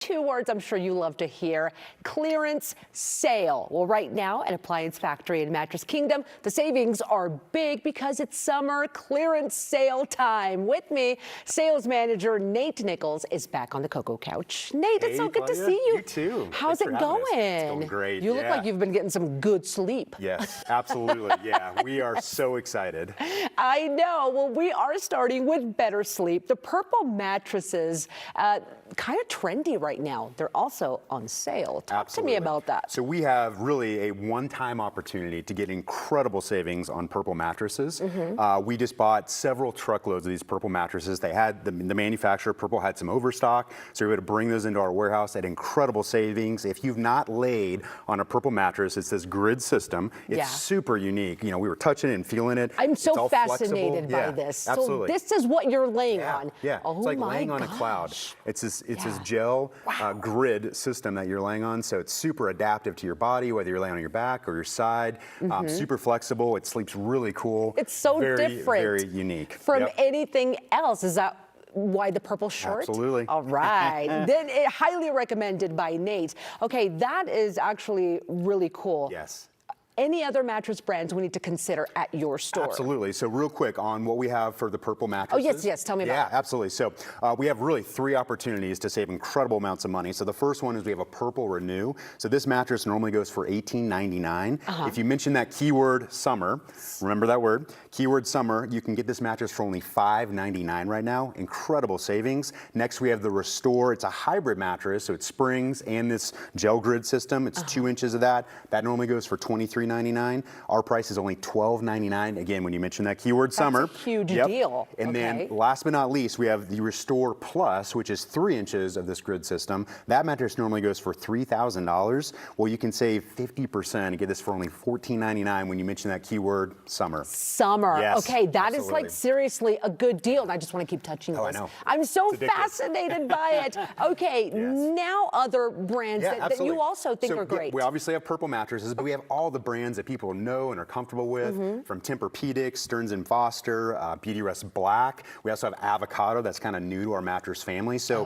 two words I'm sure you love to hear: clearance sale. Well, right now at Appliance Factory in Mattress Kingdom, the savings are big because it's summer clearance sale time. With me, sales manager Nate Nichols is back on the Cocoa Couch. Nate, it's so good to see you. You too. How's it going? It's going great. You look like you've been getting some good sleep. Yes, absolutely. Yeah, we are so excited. I know. Well, we are starting with better sleep. The purple mattresses, kind of trendy right now. They're also on sale. Talk to me about that. So we have really a one-time opportunity to get incredible savings on purple mattresses. We just bought several truckloads of these purple mattresses. They had, the manufacturer, Purple, had some overstock, so we were able to bring those into our warehouse at incredible savings. If you've not laid on a purple mattress, it's this grid system. It's super unique. You know, we were touching it and feeling it. I'm so fascinated by this. Absolutely. So this is what you're laying on. Yeah, oh, it's like laying on a cloud. It's this gel grid system that you're laying on, so it's super adaptive to your body, whether you're laying on your back or your side. Super flexible. It sleeps really cool. It's so different. Very unique. From anything else. Is that why the purple shirt? Absolutely. All right. Then highly recommended by Nate. Okay, that is actually really cool. Yes. Any other mattress brands we need to consider at your store? Absolutely. So real quick on what we have for the purple mattresses. Oh, yes. Tell me about it. Yeah, absolutely. So we have really 3 opportunities to save incredible amounts of money. So the first one is we have a purple renew. So this mattress normally goes for $18.99. If you mention that keyword summer, remember that word, keyword summer, you can get this mattress for only $5.99 right now. Incredible savings. Next, we have the Restore. It's a hybrid mattress, so it springs and this gel grid system. It's 2 inches of that. That normally goes for $23.99. Our price is only $12.99. Again, when you mention that keyword summer. That's a huge deal. And then last but not least, we have the Restore Plus, which is 3 inches of this grid system. That mattress normally goes for $3,000. Well, you can save 50% and get this for only $14.99 when you mention that keyword summer. Summer. Yes, okay, that is absolutely. like seriously a good deal. And I just want to keep touching this. I know. I'm so fascinated by it. Okay, now other brands that you also think are great. We obviously have purple mattresses, but we have all the brands that people know and are comfortable with, from Tempur-Pedic, Stearns & Foster, Beautyrest Black. We also have Avocado, that's kind of new to our mattress family. So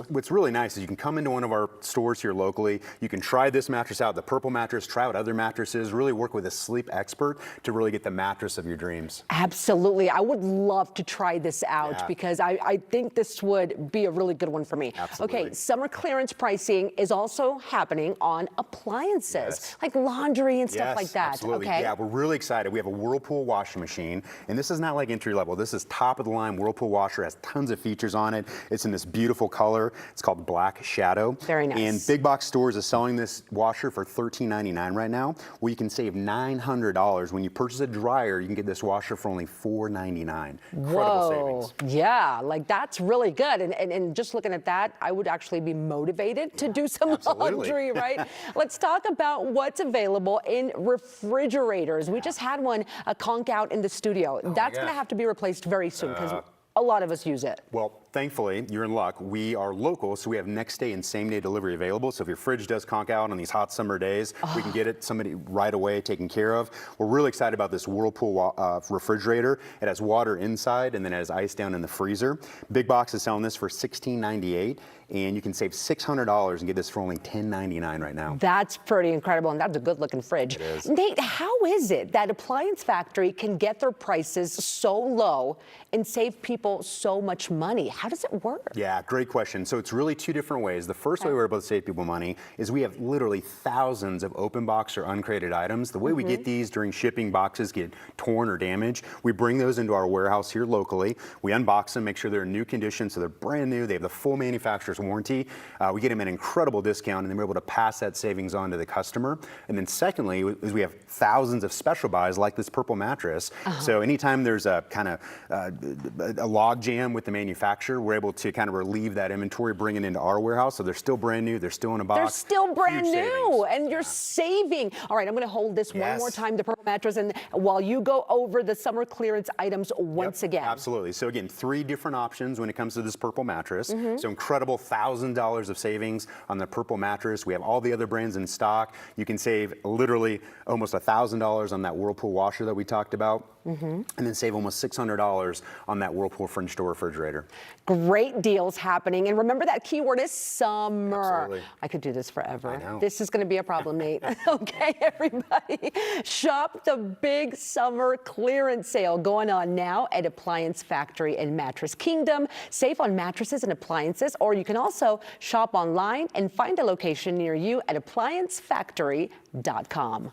what's really nice is you can come into one of our stores here locally, you can try this mattress out, the purple mattress, try out other mattresses, really work with a sleep expert to really get the mattress of your dreams. Absolutely. I would love to try this out because I think this would be a really good one for me. Absolutely. Okay, summer clearance pricing is also happening on appliances, like laundry and stuff like that. Absolutely. Okay. Yeah, we're really excited. We have a Whirlpool washing machine, and this is not like entry level. This is top of the line Whirlpool washer. Has tons of features on it. It's in this beautiful color. It's called Black Shadow. Very nice. And big box stores is selling this washer for $13.99 right now. Well, you can save $900 when you purchase a dryer. You can get this washer for only $4.99. Incredible savings. Yeah, like that's really good. And just looking at that, I would actually be motivated to do some laundry, right? Let's talk about what's available in refrigerators. We just had one conk out in the studio. That's going to have to be replaced very soon because a lot of us use it. Well, thankfully, you're in luck. We are local, so we have next day and same day delivery available. So if your fridge does conk out on these hot summer days, we can get it somebody right away taken care of. We're really excited about this Whirlpool refrigerator. It has water inside and then it has ice down in the freezer. Big Box is selling this for $16.98, and you can save $600 and get this for only $10.99 right now. That's pretty incredible, and that's a good-looking fridge. It is. Nate, how is it that Appliance Factory can get their prices so low and save people so much money? How does it work? Yeah, great question. So it's really 2 different ways. The first way we're able to save people money is we have literally thousands of open box or uncrated items. The way we get these during shipping, boxes get torn or damaged. We bring those into our warehouse here locally. We unbox them, make sure they're in new condition, so they're brand new. They have the full manufacturer's warranty. We get them at an incredible discount, and then we're able to pass that savings on to the customer. And then secondly, is we have thousands of special buys like this purple mattress. So anytime there's a kind of a log jam with the manufacturer, we're able to kind of relieve that inventory, bring it into our warehouse. So they're still brand new, they're still in a box. They're still brand Huge new, savings. and you're saving. All right, I'm going to hold this one more time, the purple mattress, and while you go over the summer clearance items once again. Absolutely. So again, 3 different options when it comes to this purple mattress. So incredible $1,000 of savings on the purple mattress. We have all the other brands in stock. You can save literally almost $1,000 on that Whirlpool washer that we talked about. And then save almost $600 on that Whirlpool French door refrigerator. Great deals happening. And remember, that keyword is summer. Absolutely. I could do this forever. I know. This is going to be a problem, Nate. Okay, everybody. Shop the big summer clearance sale going on now at Appliance Factory and Mattress Kingdom. Save on mattresses and appliances, or you can also shop online and find a location near you at appliancefactory.com.